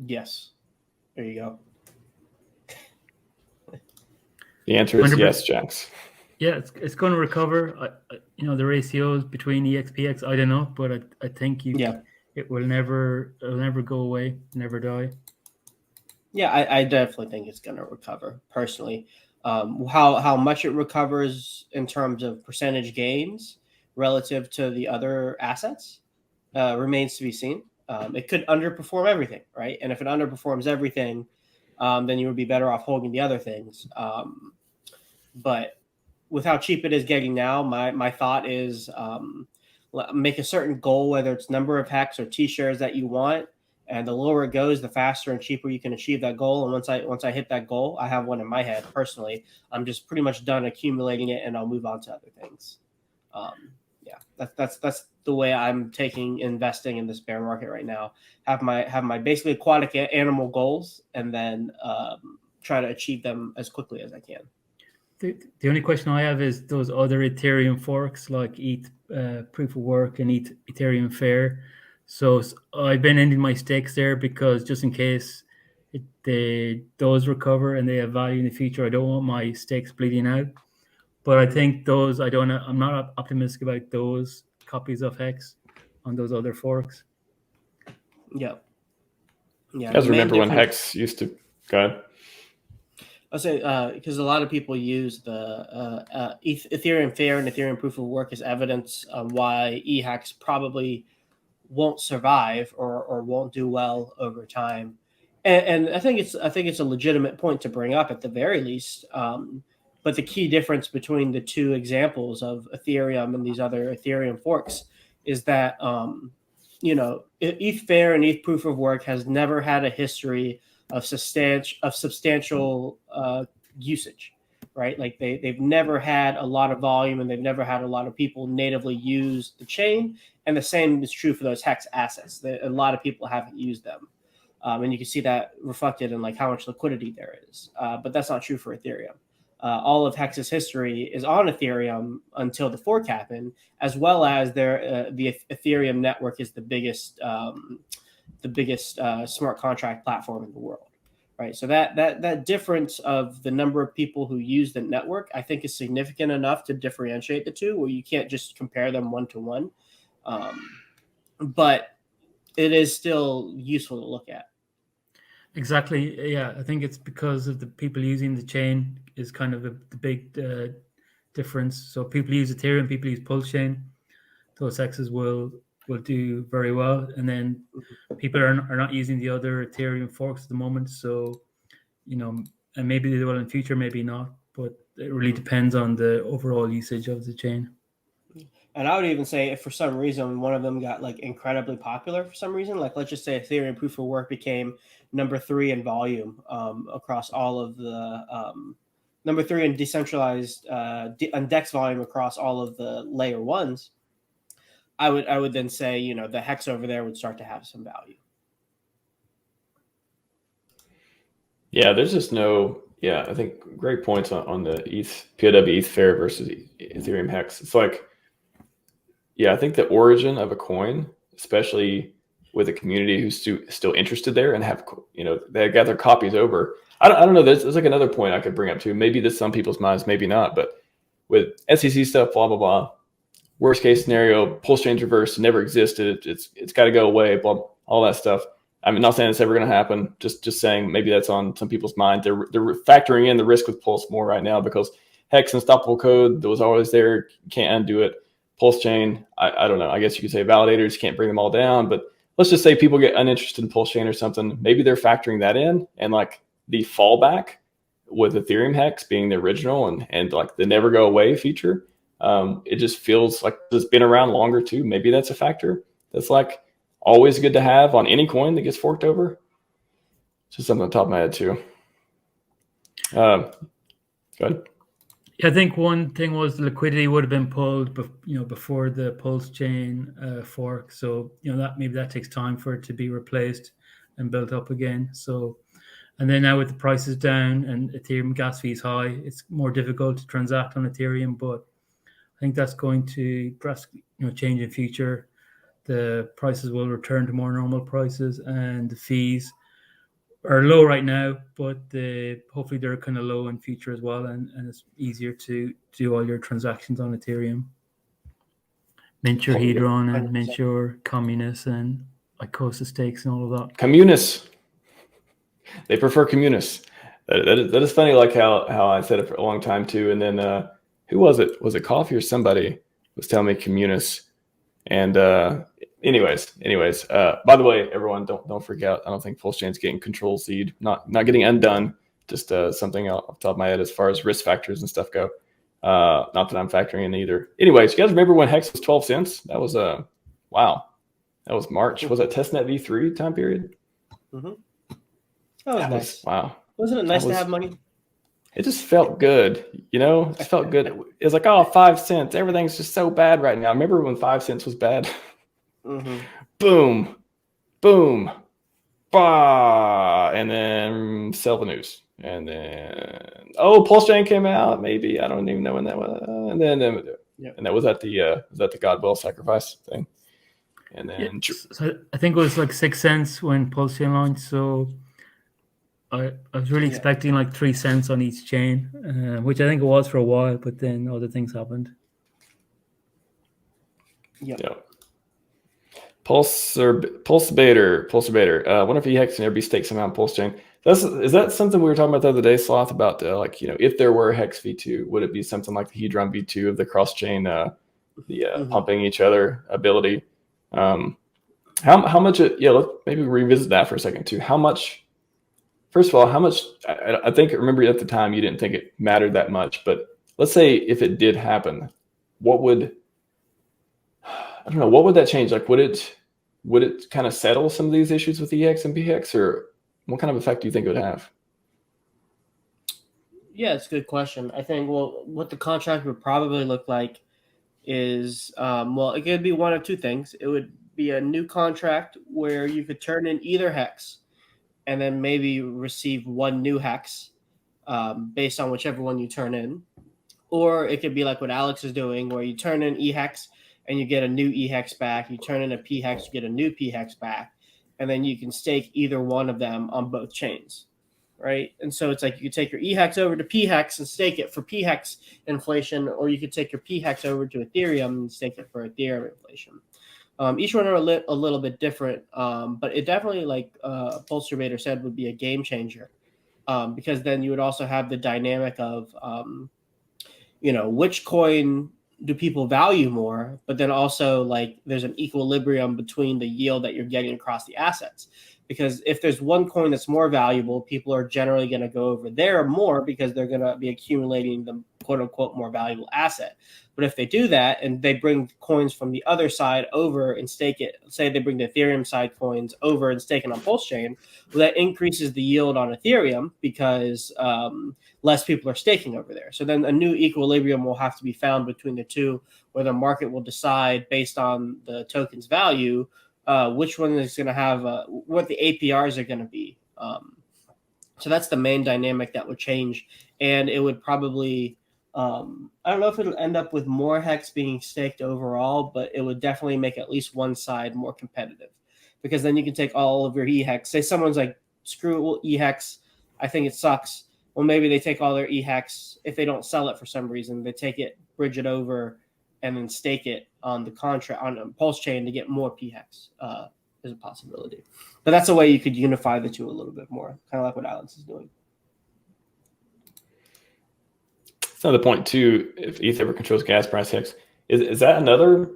Yes. There you go. The answer is 100%. Yes, Jax. Yeah, it's going to recover. The ratios between EXPX, I don't know, but I think it will never go away, never die. Yeah, I definitely think it's going to recover personally. How much it recovers in terms of percentage gains relative to the other assets remains to be seen. It could underperform everything, right? And if it underperforms everything, then you would be better off holding the other things. But with how cheap it is getting now, my thought is make a certain goal, whether it's number of HEX or T-shares that you want. And the lower it goes, the faster and cheaper you can achieve that goal. And once I hit that goal, I have one in my head personally. I'm just pretty much done accumulating it, and I'll move on to other things. That's the way I'm investing in this bear market right now. Have my basically aquatic animal goals, and then try to achieve them as quickly as I can. The only question I have is those other Ethereum forks like ETH Proof of Work and ETH Ethereum Fair. So I've been ending my stakes there because just in case those recover and they have value in the future, I don't want my stakes bleeding out. But I think I'm not optimistic about those copies of HEX on those other forks. Yeah. You guys remember when HEX used to go? I'll say because a lot of people use the Ethereum Fair and Ethereum Proof of Work as evidence on why EHEX probably won't survive or won't do well over time, and I think it's a legitimate point to bring up at the very least. But the key difference between the two examples of Ethereum and these other Ethereum forks is that ETH Fair and ETH Proof of Work has never had a history of substantial usage, right? Like they've never had a lot of volume, and they've never had a lot of people natively use the chain. And the same is true for those HEX assets. A lot of people haven't used them. And you can see that reflected in like how much liquidity there is. But that's not true for Ethereum. All of HEX's history is on Ethereum until the fork happened, as well as the Ethereum network is the biggest smart contract platform in the world, right? So that difference of the number of people who use the network, I think, is significant enough to differentiate the two, where you can't just compare them one to one. But it is still useful to look at. Exactly. Yeah, I think it's because of the people using the chain is kind of the big difference. So people use Ethereum, people use PulseChain. Those HEXs will do very well, and then people are not using the other Ethereum forks at the moment. So, and maybe they will in the future, maybe not. But it really depends on the overall usage of the chain. And I would even say if for some reason one of them got like incredibly popular for some reason, like let's just say Ethereum Proof of Work became number 3 in volume across all of the number 3 in decentralized on DEX volume across all of the layer ones, I would then say, the HEX over there would start to have some value. Yeah, there's just I think great points on the POW ETH Fair versus Ethereum HEX. It's like, I think the origin of a coin, especially with a community who's still interested there and have, they got their copies over. I don't know. There's like another point I could bring up too. Maybe this some people's minds, maybe not. But with SEC stuff, blah blah blah. Worst case scenario, PulseChain's reverse never existed. It's got to go away. Blah, all that stuff. I'm not saying it's ever going to happen. Just saying maybe that's on some people's mind. They're factoring in the risk with Pulse more right now because HEX unstoppable code that was always there, can't undo it. PulseChain, I don't know. I guess you could say validators can't bring them all down, but let's just say people get uninterested in PulseChain or something. Maybe they're factoring that in, and like the fallback with Ethereum HEX being the original and like the never go away feature. It just feels like it's been around longer too. Maybe that's a factor. That's like always good to have on any coin that gets forked over. Just something on the top of my head too. Go ahead. I think one thing was the liquidity would have been pulled, before the PulseChain fork. So that takes time for it to be replaced and built up again. So, and then now with the prices down and Ethereum gas fees high, it's more difficult to transact on Ethereum. But I think that's going to drastically, change in future. The prices will return to more normal prices, and the fees are low right now, but hopefully they're kind of low in future as well, and it's easier to do all your transactions on Ethereum. Mint your Hedron and 100%. mint your Communist and Icosa stakes and all of that. Communists. They prefer communists. That is funny, like how I said it for a long time too. And then who was it? Was it Coffee or somebody was telling me communists? And anyways, by the way, everyone, don't freak out. I don't think PulseChain's getting control seed, not getting undone. Just something off the top of my head as far as risk factors and stuff go. Not that I'm factoring in either. Anyways, you guys remember when Hex was 12 cents? That was wow. That was March. Was that testnet V3 time period? Mm-hmm. That was nice. Wow. Wasn't it nice to have money? It just felt good, you know. It felt good. It was like, oh, 5 cents. Everything's just so bad right now. Remember when 5 cents was bad? Mm-hmm. Boom, boom, bah, and then sell the news, and then PulseChain came out. Maybe I don't even know when that was, and then and that was at the Godwell sacrifice thing, and then so I think it was like 6 cents when PulseChain launched. So I was really expecting like 3 cents on each chain, which I think it was for a while, but then other things happened. Yeah. PulseBaiter. I wonder if EHEX can ever be staked somehow on PulseChain. Is that something we were talking about the other day, Sloth, about like, you know, if there were a Hex V2, would it be something like the Hedron V2 of the cross-chain, pumping each other ability? How much? Let's maybe revisit that for a second too. How much? First of all, how much? I think, remember at the time you didn't think it mattered that much, but let's say if it did happen, what would that change? Like, would it kind of settle some of these issues with EHEX and PHEX, or what kind of effect do you think it would have? Yeah, it's a good question. I think, what the contract would probably look like is, it could be one of two things. It would be a new contract where you could turn in either hex and then maybe receive one new hex based on whichever one you turn in. Or it could be like what Alex is doing, where you turn in EHEX and you get a new EHEX back. You turn in a PHEX, you get a new PHEX back. And then you can stake either one of them on both chains, right? And so it's like you could take your EHEX over to PHEX and stake it for PHEX inflation, or you could take your PHEX over to Ethereum and stake it for Ethereum inflation. Each one are a little bit different, but it definitely, like PulseChain said, would be a game changer, because then you would also have the dynamic of, which coin do people value more, but then also like there's an equilibrium between the yield that you're getting across the assets. Because if there's one coin that's more valuable, people are generally going to go over there more because they're going to be accumulating the quote unquote more valuable asset. But if they do that and they bring coins from the other side over and stake it, say they bring the Ethereum side coins over and stake it on PulseChain, well, that increases the yield on Ethereum because less people are staking over there. So then a new equilibrium will have to be found between the two, where the market will decide based on the token's value which one is going to have what the APRs are going to be. So that's the main dynamic that would change. And it would probably, I don't know if it'll end up with more hex being staked overall, but it would definitely make at least one side more competitive. Because then you can take all of your EHEX. Say someone's like, screw EHEX, I think it sucks. Well, maybe they take all their EHEX. If they don't sell it for some reason, they take it, bridge it over, and then stake it on the contract on PulseChain to get more PHEX is a possibility. But that's a way you could unify the two a little bit more, kind of like what Alex is doing. It's another point too. If ETH ever controls gas price hex, is that another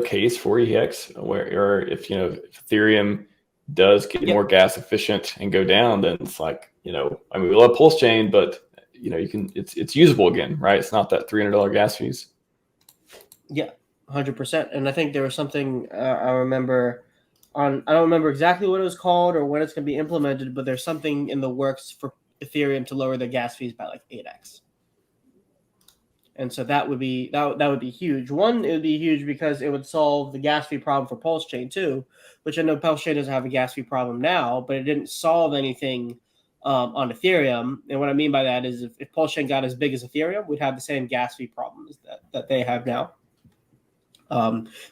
case for EHEX, or if Ethereum does get more gas efficient and go down, then it's like, we love PulseChain, but it's usable again, right? It's not that $300 gas fees. Yeah, 100%. And I think there was something I remember I don't remember exactly what it was called or when it's going to be implemented, but there's something in the works for Ethereum to lower their gas fees by like 8x. And so that would be huge. One, it would be huge because it would solve the gas fee problem for PulseChain too, which I know PulseChain doesn't have a gas fee problem now, but it didn't solve anything on Ethereum. And what I mean by that is if PulseChain got as big as Ethereum, we'd have the same gas fee problems that they have now.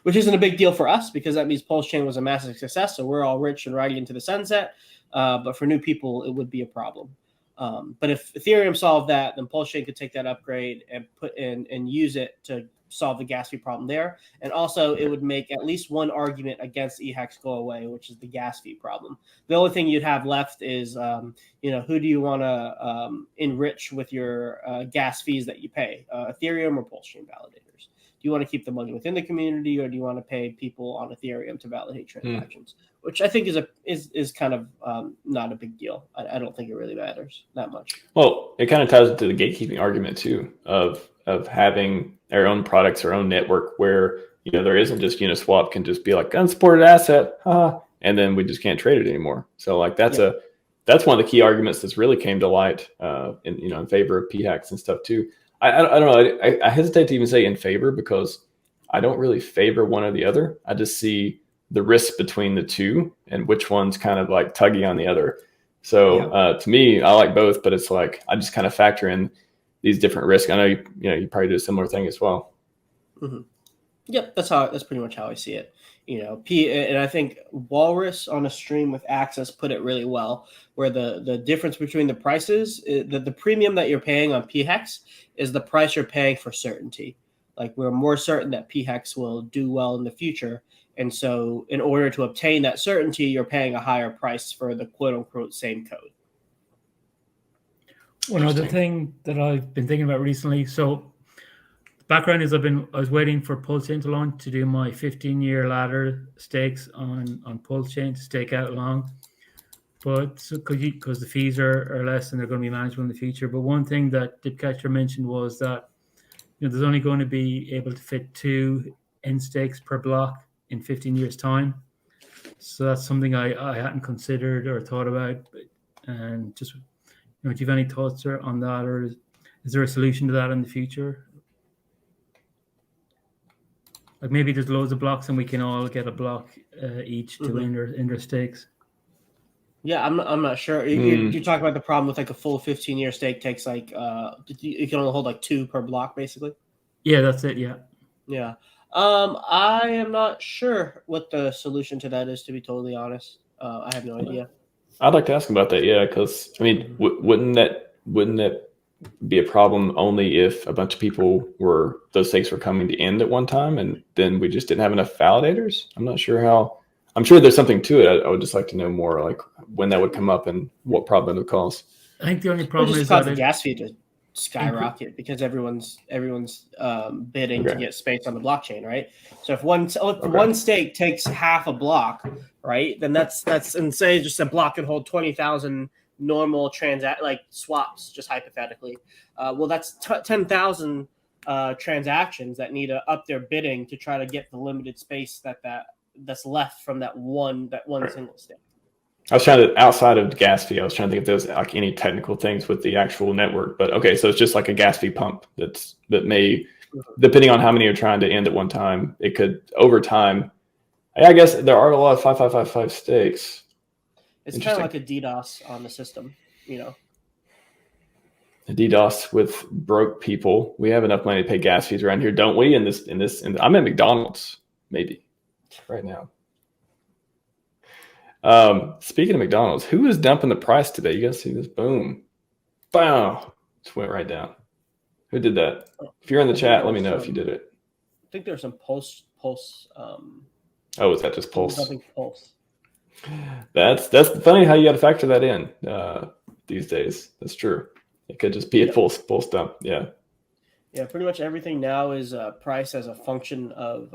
which isn't a big deal for us because that means PulseChain was a massive success. So we're all rich and riding into the sunset. But for new people, it would be a problem. But if Ethereum solved that, then PulseChain could take that upgrade and put in and use it to solve the gas fee problem there. And also it would make at least one argument against EHEX go away, which is the gas fee problem. The only thing you'd have left is, who do you want to enrich with your gas fees that you pay, Ethereum or PulseChain validators? Do you want to keep the money within the community, or do you want to pay people on Ethereum to validate transactions? Which I think is kind of not a big deal. I don't think it really matters that much. Well, it kind of ties into the gatekeeping argument too of having our own products, our own network, where there isn't just Uniswap can just be like unsupported asset, and then we just can't trade it anymore. So like that's one of the key arguments that's really came to light in favor of PHEX and stuff too. I don't know. I hesitate to even say in favor because I don't really favor one or the other. I just see the risk between the two and which one's kind of like tugging on the other. So to me, I like both, but it's like I just kind of factor in these different risks. I know you probably do a similar thing as well. Mm-hmm. Yep, that's pretty much how I see it. And I think Walrus on a stream with Access put it really well, where the difference between the prices, the premium that you're paying on PHEX is the price you're paying for certainty. Like we're more certain that PHEX will do well in the future. And so in order to obtain that certainty, you're paying a higher price for the quote unquote same code. One other thing that I've been thinking about recently. So the background is I was waiting for PulseChain to launch to do my 15-year ladder stakes on PulseChain to stake out long. But because the fees are less and they're going to be manageable in the future. But one thing that Dipcatcher mentioned was that there's only going to be able to fit 2 end stakes per block in 15 years time. So that's something I hadn't considered or thought about. And just, do you have any thoughts on that, or is there a solution to that in the future? Like maybe there's loads of blocks and we can all get a block each to enter stakes. Yeah, I'm not sure. You talk about the problem with like a full 15-year stake takes like you can only hold like 2 per block basically. Yeah, that's it. Yeah. Yeah. I am not sure what the solution to that is, to be totally honest. I have no idea. I'd like to ask about that, because I mean, wouldn't that be a problem only if a bunch of people those stakes were coming to end at one time, and then we just didn't have enough validators? I'm not sure how. I'm sure there's something to it. I would just like to know more, like when that would come up and what problem it would cause. I think the only problem is that the gas fee to skyrocket because everyone's bidding to get space on the blockchain, right? So if one stake takes half a block, right, then that's and say just a block can hold 20,000 normal swaps, just hypothetically. Well, that's 10,000 transactions that need to up their bidding to try to get the limited space that's left from that one single stake. I was trying to, outside of gas fee, I was trying to think if there was like any technical things with the actual network. But okay, so it's just like a gas fee pump that may, depending on how many are trying to end at one time, it could over time. I guess there are a lot of 5555 stakes. It's kind of like a DDoS on the system, A DDoS with broke people. We have enough money to pay gas fees around here, don't we? In this, I'm at McDonald's maybe right now. Speaking of McDonald's, who is dumping the price today? You guys see this? Boom. Bow. Just went right down. Who did that? If you're in the chat, let me know if you did it. I think there's some Pulse. Is that just Pulse? Nothing Pulse. That's funny how you got to factor that in these days. That's true. It could just be a Pulse dump. Yeah. Yeah, pretty much everything now is priced as a function of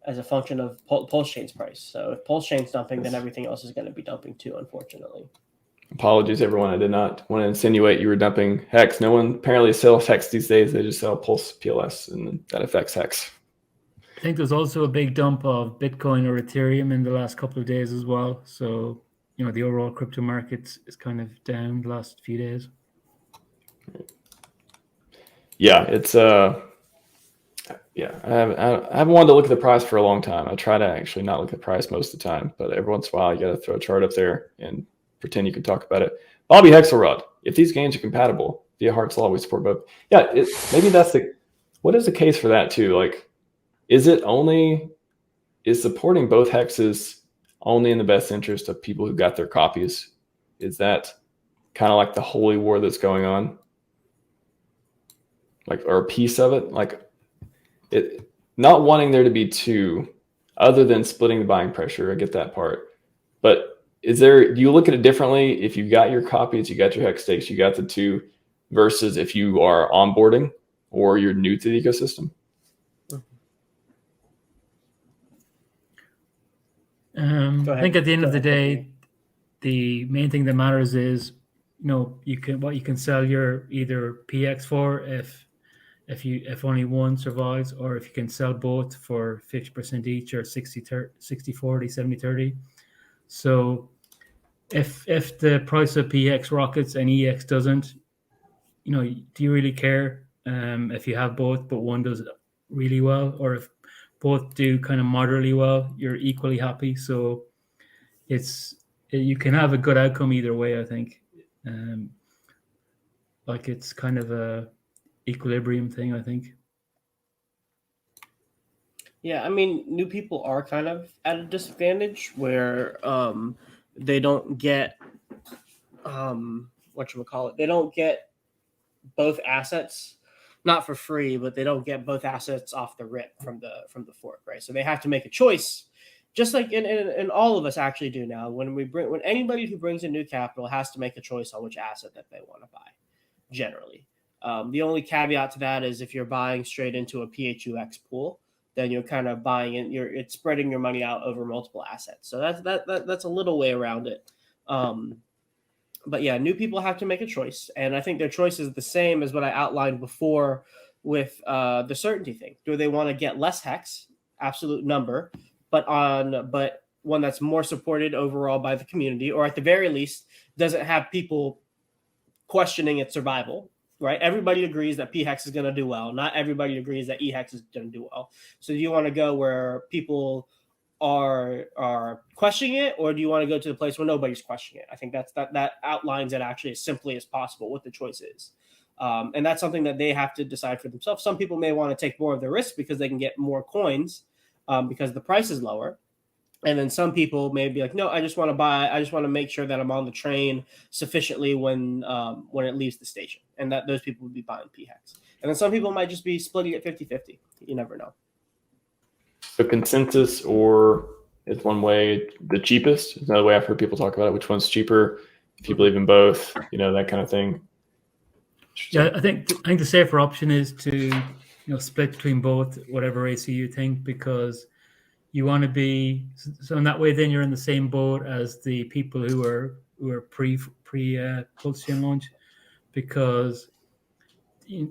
PulseChain's price. So if PulseChain's dumping, then everything else is going to be dumping too, unfortunately. Apologies, everyone. I did not want to insinuate you were dumping HEX. No one apparently sells HEX these days. They just sell Pulse PLS, and that affects HEX. I think there's also a big dump of Bitcoin or Ethereum in the last couple of days as well. So, the overall crypto market is kind of down the last few days. Yeah, it's I haven't wanted to look at the price for a long time. I try to actually not look at the price most of the time, but every once in a while you got to throw a chart up there and pretend you can talk about it. Bobby Hexelrod, if these gains are compatible, via Hart's Law, we support both. Yeah, maybe what is the case for that too? Like is supporting both hexes only in the best interest of people who got their copies? Is that kind of like the holy war that's going on? Like, or a piece of it? Like, it not wanting there to be two, other than splitting the buying pressure. I get that part. But do you look at it differently if you got your copies, you got your hex stakes, you got the two, versus if you are onboarding or you're new to the ecosystem? I think at the end of the day, the main thing that matters is, what you can sell your either PX for if only one survives, or if you can sell both for 50% each, or 60-40, 70-30. So if the price of PX rockets and EX doesn't, do you really care if you have both but one does really well, or if both do kind of moderately well, you're equally happy. So you can have a good outcome either way, I think. Like, it's kind of a equilibrium thing, I think. Yeah, I mean, new people are kind of at a disadvantage where they don't get they don't get both assets, not for free, but they don't get both assets off the rip from the fork, right? So they have to make a choice, just like in all of us actually do now. When anybody who brings in new capital has to make a choice on which asset that they want to buy, generally. The only caveat to that is if you're buying straight into a PHUX pool, then you're kind of buying in. It's spreading your money out over multiple assets. So that's a little way around it. But yeah, new people have to make a choice, and I think their choice is the same as what I outlined before with the certainty thing. Do they want to get less hex, absolute number, but one that's more supported overall by the community, or at the very least doesn't have people questioning its survival? Right? Everybody agrees that P-Hex is going to do well. Not everybody agrees that E-Hex is going to do well. So do you want to go where people are questioning it, or do you want to go to the place where nobody's questioning it? I think that outlines it actually as simply as possible what the choice is. And that's something that they have to decide for themselves. Some people may want to take more of the risk because they can get more coins because the price is lower. And then some people may be like, no, I just want to make sure that I'm on the train sufficiently when it leaves the station. And that those people would be buying P-Hex. And then some people might just be splitting it 50-50. You never know. So consensus, or it's one way, the cheapest is another way I've heard people talk about it. Which one's cheaper? If you believe in both, that kind of thing. Yeah, I think the safer option is to split between both, whatever AC you think, because you want to be, so in that way then you're in the same boat as the people who are pre PulseChain launch, because the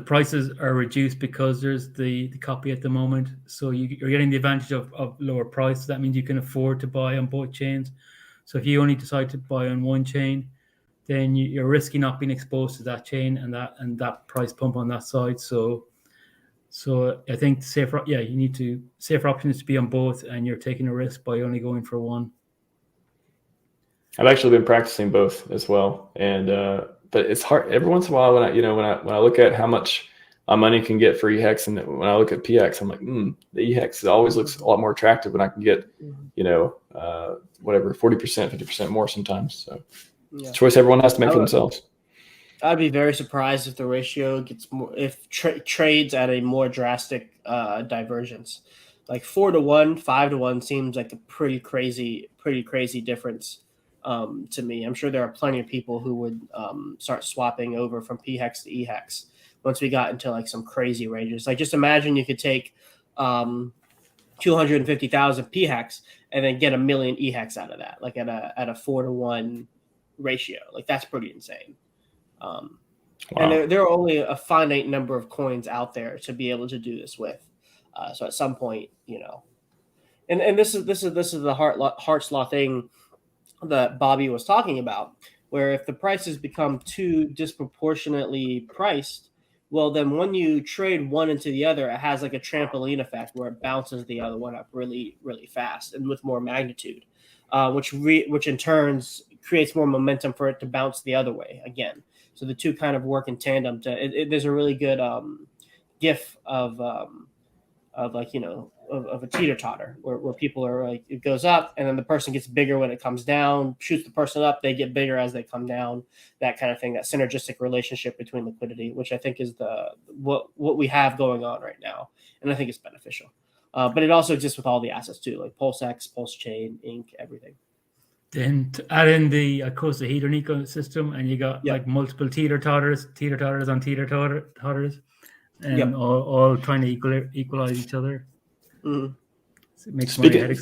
prices are reduced because there's the copy at the moment. So you're getting the advantage of lower price. That means you can afford to buy on both chains. So if you only decide to buy on one chain, then you're risking not being exposed to that chain and that price pump on that side. So I think safer option is to be on both, and you're taking a risk by only going for one. I've actually been practicing both as well, and but it's hard every once in a while when I look at how much my money can get for EHEX, and when I look at PX, I'm like, the EHEX always looks a lot more attractive when I can get whatever 40%, 50% more sometimes. So it's a choice everyone has to make for themselves. I'd be very surprised if the ratio gets more, if trades at a more drastic divergence. Like 4-to-1, 5-to-1 seems like a pretty crazy difference to me. I'm sure there are plenty of people who would start swapping over from P-Hex to E-Hex once we got into like some crazy ranges. Like, just imagine you could take 250,000 P-Hex and then get 1 million E-Hex out of that, like at a 4-to-1 ratio. Like, that's pretty insane. Wow. And there are only a finite number of coins out there to be able to do this with. So at some point, and this is the Hart's law thing that Bobby was talking about, where if the prices become too disproportionately priced, well, then when you trade one into the other, it has like a trampoline effect where it bounces the other one up really, really fast and with more magnitude, which in turns creates more momentum for it to bounce the other way again. So the two kind of work in tandem. There's a really good GIF of like, you know, of a teeter totter where people are like, it goes up and then the person gets bigger when it comes down, shoots the person up, they get bigger as they come down, that kind of thing, that synergistic relationship between liquidity, which I think is what we have going on right now. And I think it's beneficial. But it also exists with all the assets too, like PulseX, PulseChain, Inc., everything. Then to add in the icosahedron ecosystem, and you got like multiple teeter totters on teeter totters, and all trying to equalize each other. Mm-hmm. So it makes money.